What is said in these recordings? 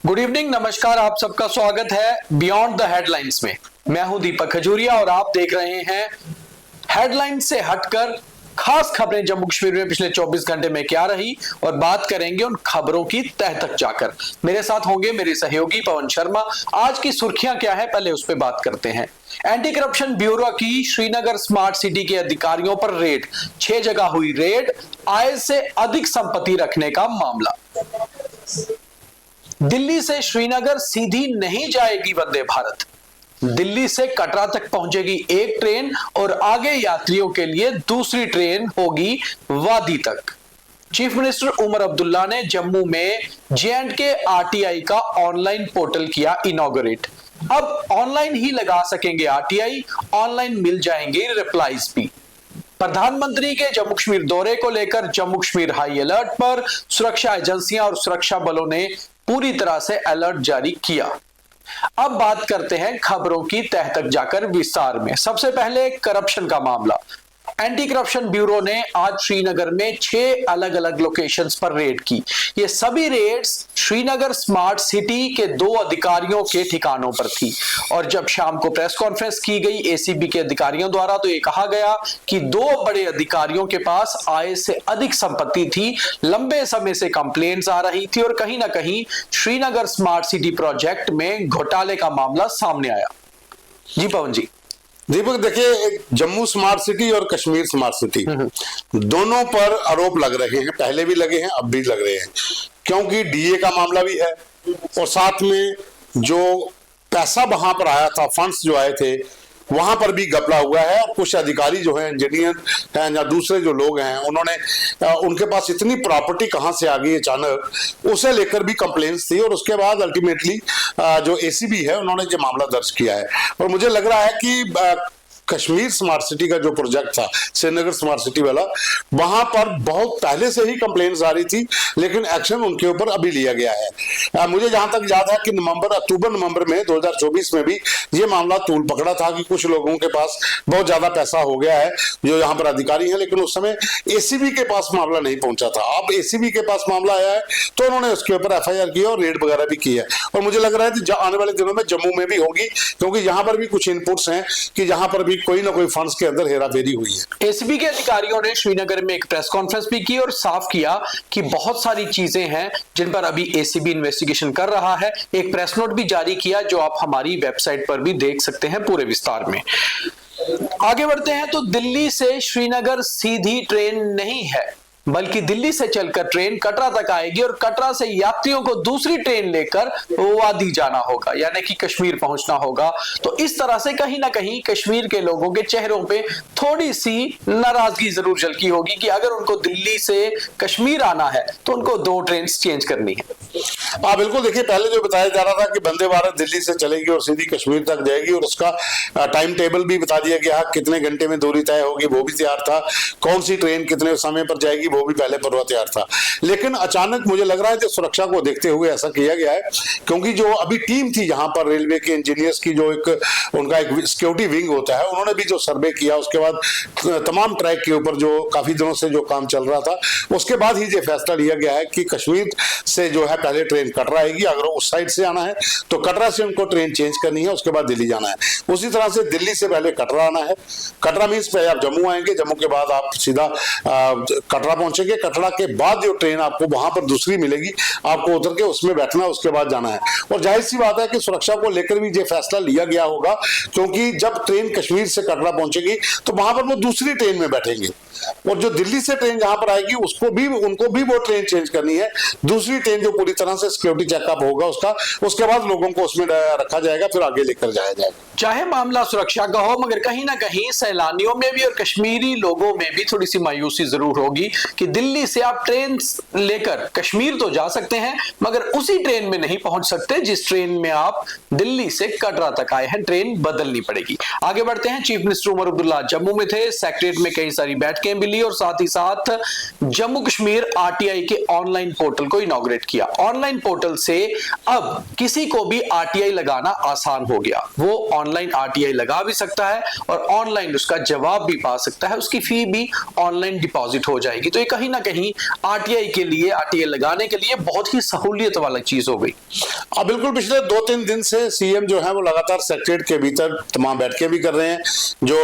Good evening, नमस्कार। आप सबका स्वागत है बियॉन्ड द हेडलाइंस में। मैं हूं दीपक खजूरिया और आप देख रहे हैं हेडलाइंस से हटकर खास खबरें जम्मू कश्मीर में पिछले 24 घंटे में क्या रही, और बात करेंगे उन खबरों की तह तक जाकर। मेरे साथ होंगे मेरे सहयोगी पवन शर्मा। आज की सुर्खियां क्या है, पहले उस पर बात करते हैं। एंटी करप्शन ब्यूरो की श्रीनगर स्मार्ट सिटी के अधिकारियों पर रेड, 6 जगह हुई रेड, आय से अधिक संपत्ति रखने का मामला। दिल्ली से श्रीनगर सीधी नहीं जाएगी वंदे भारत, दिल्ली से कटरा तक पहुंचेगी एक ट्रेन और आगे यात्रियों के लिए दूसरी ट्रेन होगी वादी तक। चीफ मिनिस्टर उमर अब्दुल्ला ने जम्मू में J&K RTI का ऑनलाइन पोर्टल किया इनॉग्रेट। अब ऑनलाइन ही लगा सकेंगे RTI, ऑनलाइन मिल जाएंगे रिप्लाईज भी। प्रधानमंत्री के जम्मू कश्मीर दौरे को लेकर जम्मू कश्मीर हाई अलर्ट पर, सुरक्षा एजेंसियां और सुरक्षा बलों ने पूरी तरह से अलर्ट जारी किया। अब बात करते हैं खबरों की तह तक जाकर विस्तार में। सबसे पहले करप्शन का मामला। एंटी करप्शन ब्यूरो ने आज श्रीनगर में 6 अलग अलग लोकेशंस पर रेड की। ये सभी रेड्स श्रीनगर स्मार्ट सिटी के 2 अधिकारियों के ठिकानों पर थी, और जब शाम को प्रेस कॉन्फ्रेंस की गई ACB के अधिकारियों द्वारा तो ये कहा गया कि 2 बड़े अधिकारियों के पास आय से अधिक संपत्ति थी, लंबे समय से कंप्लेंट्स आ रही थी और कहीं ना कहीं श्रीनगर स्मार्ट सिटी प्रोजेक्ट में घोटाले का मामला सामने आया। जी पवन जी। दीपक, देखिए, एक जम्मू स्मार्ट सिटी और कश्मीर स्मार्ट सिटी दोनों पर आरोप लग रहे हैं, पहले भी लगे हैं, अब भी लग रहे हैं, क्योंकि DA का मामला भी है और साथ में जो पैसा वहां पर आया था, फंड्स जो आए थे, वहां पर भी घपला हुआ है। और कुछ अधिकारी जो हैं, इंजीनियर हैं या दूसरे जो लोग हैं, उन्होंने उनके पास इतनी प्रॉपर्टी कहां से आ गई अचानक, उसे लेकर भी कंप्लेंट्स थी। और उसके बाद अल्टीमेटली जो ACB है, उन्होंने ये मामला दर्ज किया है। और मुझे लग रहा है कि कश्मीर स्मार्ट सिटी का जो प्रोजेक्ट था, श्रीनगर स्मार्ट सिटी वाला, वहां पर बहुत पहले से ही कंप्लेंट्स आ रही थी, लेकिन एक्शन उनके ऊपर अभी लिया गया है। मुझे जहां तक याद है कि अक्टूबर नवंबर में 2024 में भी ये मामला तूल पकड़ा था कि कुछ लोगों के पास बहुत ज्यादा पैसा हो गया है जो यहाँ पर अधिकारी हैं, लेकिन उस समय ACB के पास मामला नहीं पहुंचा था। अब ACB के पास मामला आया है तो उन्होंने उसके ऊपर FIR की और रेड वगैरह भी की है। और मुझे लग रहा है कि आने वाले दिनों में जम्मू में भी होगी, क्योंकि यहाँ पर भी कुछ इनपुट्स हैं कि यहाँ पर भी कोई ना कोई फंड्स के अंदर हेराफेरी हुई है। ACB के अधिकारियों ने श्रीनगर में एक प्रेस कॉन्फ्रेंस भी की और साफ किया कि बहुत सारी चीजें हैं जिन पर अभी ACB इन्वेस्टिगेशन कर रहा है। एक प्रेस नोट भी जारी किया जो आप हमारी वेबसाइट पर भी देख सकते हैं पूरे विस्तार में। आगे बढ़ते हैं तो दिल्ली से श्रीनगर सीधी ट्रेन नहीं है, बल्कि दिल्ली से चलकर ट्रेन कटरा तक आएगी और कटरा से यात्रियों को दूसरी ट्रेन लेकर वादी जाना होगा, यानी कि कश्मीर पहुंचना होगा। तो इस तरह से कहीं ना कहीं कश्मीर के लोगों के चेहरों पे थोड़ी सी नाराजगी जरूर झलकी होगी कि अगर उनको दिल्ली से कश्मीर आना है तो उनको 2 ट्रेन चेंज करनी है। हाँ बिल्कुल। देखिए, पहले जो बताया जा रहा था कि वंदे भारत दिल्ली से चलेगी और सीधी कश्मीर तक जाएगी, और उसका टाइम टेबल भी बता दिया गया, कितने घंटे में दूरी तय होगी वो भी तैयार था, कौन सी ट्रेन कितने समय पर जाएगी वो भी पहले पूर्व तैयार था। लेकिन अचानक मुझे लग रहा है कि सुरक्षा को देखते हुए ऐसा किया गया है, क्योंकि जो अभी टीम थी यहाँ पर रेलवे के इंजीनियर्स की, जो उनका एक सिक्योरिटी विंग होता है, उन्होंने भी जो सर्वे किया, उसके बाद तमाम ट्रैक के ऊपर जो काफी दिनों से जो काम चल रहा था, उसके बाद ही ये फैसला लिया गया है कि कश्मीर से जो है पहले ट्रेन कटरा आएगी। अगर उस साइड से आना है तो कटरा से उनको ट्रेन चेंज करनी है, उसके बाद दिल्ली जाना है। उसी तरह से दिल्ली से पहले कटरा आना है, कटरा मीन्स पहले आप जम्मू आएंगे, जम्मू के बाद आप सीधा कटरा पहुंचेंगे, कटरा के बाद जो ट्रेन आपको वहां पर दूसरी मिलेगी, आपको उतर के उसमें बैठना है, उसके बाद जाना है। और जाहिर सी बात है कि सुरक्षा को लेकर भी ये फैसला लिया गया होगा, क्योंकि जब ट्रेन कश्मीर से कटरा पहुंचेगी तो वहां पर वो दूसरी ट्रेन में बैठेंगे, और जो दिल्ली से ट्रेन जहां पर आएगी उनको भी वो ट्रेन चेंज करनी है, दूसरी ट्रेन जो पूरी तरह से सिक्योरिटी चेकअप होगा उसका, उसके बाद लोगों को उसमें रखा जाएगा, फिर आगे लेकर जाया जाएगा। चाहे मामला सुरक्षा का हो, मगर कहीं ना कहीं सैलानियों में भी और कश्मीरी लोगों में भी थोड़ी सी मायूसी जरूर होगी कि दिल्ली से आप ट्रेन लेकर कश्मीर तो जा सकते हैं, मगर उसी ट्रेन में नहीं पहुंच सकते जिस ट्रेन में आप दिल्ली से कटरा तक आए हैं, ट्रेन बदलनी पड़ेगी। आगे बढ़ते हैं। चीफ मिनिस्टर उमर अब्दुल्ला जम्मू में थे, सेक्रेटरीट में कई सारी बैठकें भी ली और साथ ही साथ जम्मू कश्मीर RTI के ऑनलाइन पोर्टल को इनॉग्रेट किया। ऑनलाइन पोर्टल से अब किसी को भी आरटीआई लगाना आसान हो गया। वो ऑनलाइन आरटीआई लगा भी सकता है और ऑनलाइन उसका जवाब भी पा सकता है, उसकी फी भी ऑनलाइन डिपॉजिट हो जाएगी। तो ये कहीं ना कहीं आरटीआई के लिए, आरटीआई लगाने के लिए बहुत ही सहूलियत वाली चीज हो गई। बिल्कुल, पिछले 2-3 दिन से सीएम जो है वो लगातार सेक्रेटरीट के भीतर तमाम बैठकें भी कर रहे हैं। जो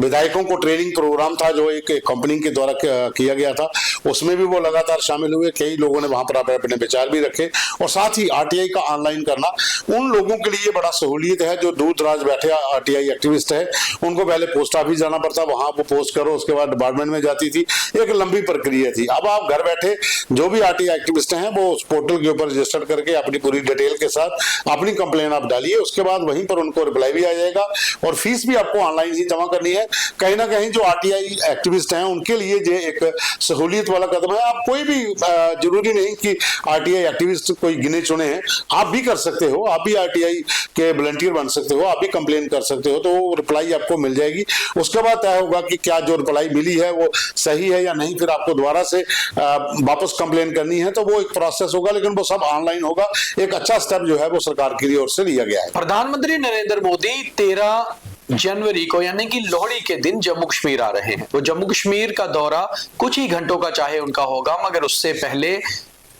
विधायकों को ट्रेनिंग प्रोग्राम था जो एक कंपनी के द्वारा किया गया था, उसमें भी वो लगातार शामिल हुए। कई लोगों ने वहां पर अपने विचार भी रखे और साथ ही आरटीआई का ऑनलाइन करना उन लोगों के लिए बड़ा सहूलियत है जो दूर दराज बैठे आरटीआई एक्टिविस्ट है। उनको पहले पोस्ट ऑफिस जाना पड़ता, वहां वो पोस्ट करो, उसके बाद डिपार्टमेंट में जाती थी, एक लंबी प्रक्रिया थी। अब आप घर बैठे जो भी आरटीआई एक्टिविस्ट हैं वो उस पोर्टल के ऊपर रजिस्टर करके अपनी पूरी डिटेल के साथ अपनी कंप्लेन आप डालिए, उसके बाद वहीं पर उनको रिप्लाई भी आ जाएगा और फीस भी आपको ऑनलाइन ही जमा करनी है। कहीं ना कहीं जो आरटीआई एक्टिविस्ट हैं उनके लिए ये एक सहूलियत वाला कदम है। आप कोई भी जरूरी नहीं कि आरटीआई एक्टिविस्ट कोई गिने चुने हैं, आप भी कर सकते हो, आप भी आरटीआई के वॉलंटियर बन सकते हो, आप भी कंप्लेन कर सकते हो, तो वो रिप्लाई आपको मिल जाएगी। उसके बाद तय होगा कि क्या जो रिप्लाई मिली है वो सही है या नहीं, फिर आपको दोबारा से वापस कंप्लेन करनी है, तो वो एक प्रोसेस होगा, लेकिन वो सब ऑनलाइन होगा। एक अच्छा स्टेप जो है वो सरकार की ओर से लिया गया है। प्रधानमंत्री नरेंद्र मोदी 13 जनवरी को यानी कि लोहड़ी के दिन जम्मू कश्मीर आ रहे हैं। वो जम्मू कश्मीर का दौरा कुछ ही घंटों का चाहे उनका होगा, मगर उससे पहले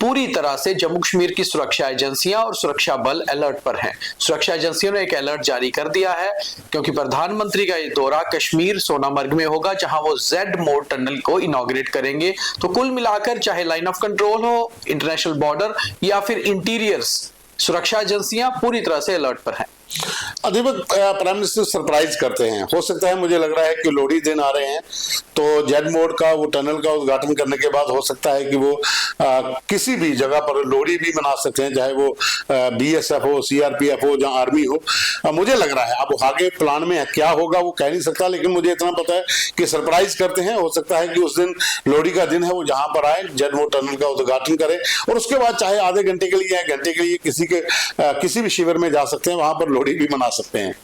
पूरी तरह से जम्मू कश्मीर की सुरक्षा एजेंसियां और सुरक्षा बल अलर्ट पर हैं। सुरक्षा एजेंसियों ने एक अलर्ट जारी कर दिया है क्योंकि प्रधानमंत्री का ये दौरा कश्मीर सोनामर्ग में होगा, जहां वो जेड मोड टनल को इनॉग्रेट करेंगे। तो कुल मिलाकर चाहे लाइन ऑफ कंट्रोल हो, इंटरनेशनल बॉर्डर या फिर इंटीरियर्स, सुरक्षा एजेंसियां पूरी तरह से अलर्ट पर हैं। अधिवत प्राइम मिनिस्टर सरप्राइज करते हैं। हो सकता है, मुझे लग रहा है कि लोहड़ी दिन आ रहे हैं तो जेड मोड का वो टनल का उद्घाटन करने के बाद हो सकता है कि वो किसी भी जगह पर लोहड़ी भी मना सकते हैं, चाहे वो बीएसएफ हो, सीआरपीएफ हो, जहां आर्मी हो। मुझे लग रहा है, अब आगे प्लान में क्या होगा वो कह नहीं सकता, लेकिन मुझे इतना पता है कि सरप्राइज करते हैं। हो सकता है कि उस दिन लोहड़ी का दिन है, वो जहां पर आए, जेड मोड टनल का उद्घाटन करें और उसके बाद चाहे आधे घंटे के लिए या घंटे के लिए किसी भी शिविर में जा सकते हैं, वहां पर लोहड़ी भी मना सकते हैं।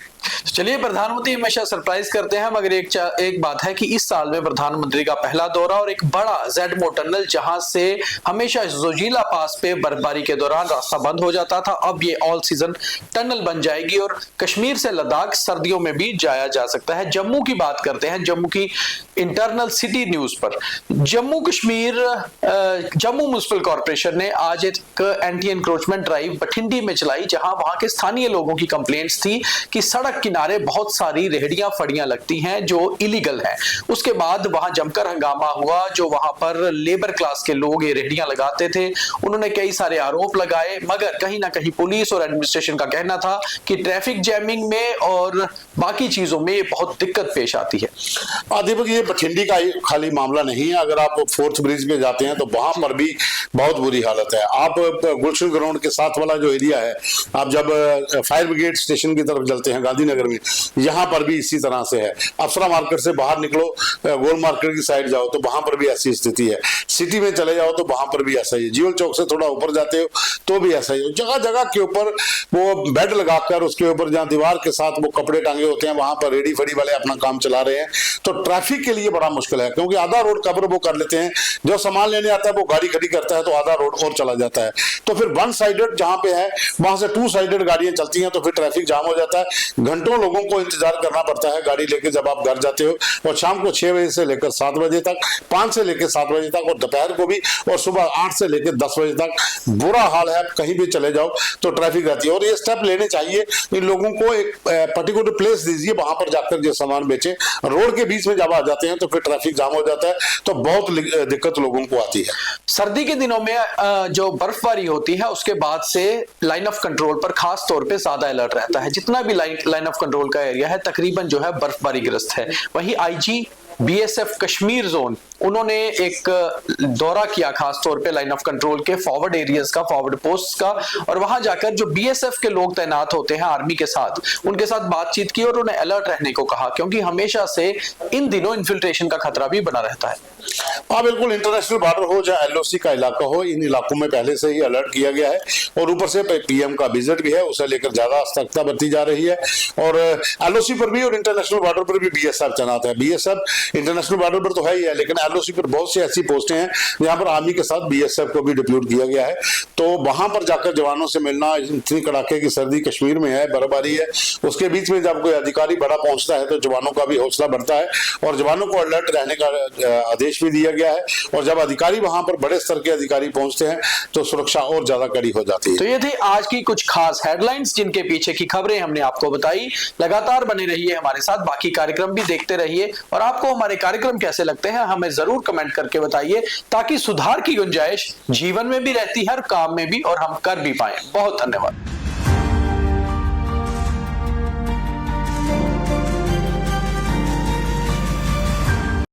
चलिए, प्रधानमंत्री हमेशा सरप्राइज करते हैं, मगर एक बात है कि इस साल में प्रधानमंत्री का पहला दौरा और एक बड़ा जेड मोड टनल, जहां से हमेशा जोजिला पास पे बर्फबारी के दौरान रास्ता बंद हो जाता था, अब ये ऑल सीजन टनल बन जाएगी और कश्मीर से लद्दाख सर्दियों में भी जाया जा सकता है। जम्मू की बात करते हैं, जम्मू की इंटरनल सिटी न्यूज पर जम्मू म्युनिसिपल कॉर्पोरेशन ने आज एक एंटी एनक्रोचमेंट ड्राइव बठिंडी में चलाई, जहां वहां के स्थानीय लोगों की कंप्लेंट्स थी कि सड़क किनारे बहुत सारी रेहड़ियां फड़ियां लगती हैं जो इलीगल है। उसके बाद वहां जमकर हंगामा हुआ। जो वहां पर लेबर क्लास के लोग ये रेहड़ियां लगाते थे, उन्होंने कई सारे आरोप लगाए, मगर कहीं ना कहीं पुलिस और एडमिनिस्ट्रेशन का कहना था कि ट्रैफिक जैमिंग में और बाकी चीजों में ये बहुत दिक्कत पेश आती है। दीपक, ये बठिंडी का खाली मामला नहीं है। अगर आप फोर्थ ब्रिज पे जाते हैं तो वहां पर भी बहुत बुरी हालत है। आप गुलशन ग्राउंड के साथ वाला जो एरिया है, आप जब फायर ब्रिगेड स्टेशन की तरफ चलते हैं गांधीनगर में, यहाँ पर भी इसी तरह से है। अप्सरा मार्केट से बाहर निकलो, गोल मार्केट की साइड जाओ तो वहां पर भी ऐसी स्थिति है। सिटी में चले जाओ तो वहां पर भी ऐसा ही है। जीवल चौक से थोड़ा ऊपर जाते हो तो भी ऐसा ही है। जगह जगह के ऊपर वो बेड लगाकर उसके ऊपर जहाँ दीवार के साथ वो कपड़े टांगे होते हैं, वहां पर रेडी फड़ी वाले अपना काम चला रहे हैं। तो ट्रैफिक के लिए बड़ा मुश्किल है, क्योंकि आधा रोड कवर वो कर लेते हैं। जो सामान लेने आता है वो गाड़ी खड़ी करता है तो आधा रोड और चला जाता है। तो फिर वन साइडेड जहां पे है वहां से टू साइडेड गाड़ियां चलती हैं, तो फिर ट्रैफिक जाम हो जाता है। घंटों लोगों को इंतजार करना पड़ता है गाड़ी लेके जब आप घर जाते हो। और शाम को 6 बजे से लेकर 7 बजे तक, 5 से लेकर 7 बजे तक, और दोपहर को भी, और सुबह 8 से लेकर 10 बजे तक बुरा हाल है। कहीं भी चले जाओ तो ट्रैफिक रहती है। और ये स्टेप लेने चाहिए, इन लोगों को एक पर्टिकुलर प्लेस दीजिए, वहां पर जाकर जो सामान बेचे। रोड के बीच में जब आ जाते हैं तो फिर ट्रैफिक जाम हो जाता है, तो बहुत दिक्कत लोगों को आती है। सर्दी के दिनों में जो बर्फबारी होती है उसके बाद से लाइन ऑफ कंट्रोल पर खास तौर पे ज्यादा अलर्ट रहता है। जितना भी लाइन ऑफ कंट्रोल का एरिया है तकरीबन जो है बर्फबारी ग्रस्त है। वहीं आईजी बीएसएफ कश्मीर जोन, उन्होंने एक दौरा किया खास तौर पे लाइन ऑफ कंट्रोल के फॉरवर्ड एरियाज का, फॉरवर्ड पोस्ट का, और वहां जाकर जो बीएसएफ के लोग तैनात होते हैं आर्मी के साथ, उनके साथ बातचीत की और उन्हें अलर्ट रहने को कहा, क्योंकि हमेशा से इन दिनों इन्फिल्ट्रेशन का खतरा भी बना रहता है। हाँ बिल्कुल, इंटरनेशनल बॉर्डर हो चाहे एलओसी का इलाका हो, इन इलाकों में पहले से ही अलर्ट किया गया है और ऊपर से पीएम का विजिट भी है, उसे लेकर ज्यादा सतर्कता बरती जा रही है। और एलओसी पर भी और इंटरनेशनल बॉर्डर पर भी बीएसएफ तैनात है। बीएसएफ इंटरनेशनल बॉर्डर पर तो है ही है, लेकिन एलओसी पर बहुत सी ऐसी पोस्टें हैं जहां पर आर्मी के साथ बीएसएफ को भी डिप्यूट किया गया है। तो वहां पर जाकर जवानों से मिलना, इतनी कड़ाके की सर्दी कश्मीर में है, बर्फबारी है, उसके बीच में जब कोई अधिकारी बड़ा पहुंचता है तो जवानों का भी हौसला बढ़ता है और जवानों को अलर्ट रहने का आदेश भी दिया गया है। और जब अधिकारी वहां पर बड़े स्तर के अधिकारी पहुंचते हैं तो सुरक्षा और ज्यादा कड़ी हो जाती है। तो ये थी आज की कुछ खास हेडलाइंस जिनके पीछे की खबरें हमने आपको बताई। लगातार बने रहिए हमारे साथ, बाकी कार्यक्रम भी देखते रहिए और आपको हमारे कार्यक्रम कैसे लगते हैं हमें जरूर कमेंट करके बताइए, ताकि सुधार की गुंजाइश जीवन में भी रहती है, हर काम में भी, और हम कर भी पाए। बहुत धन्यवाद।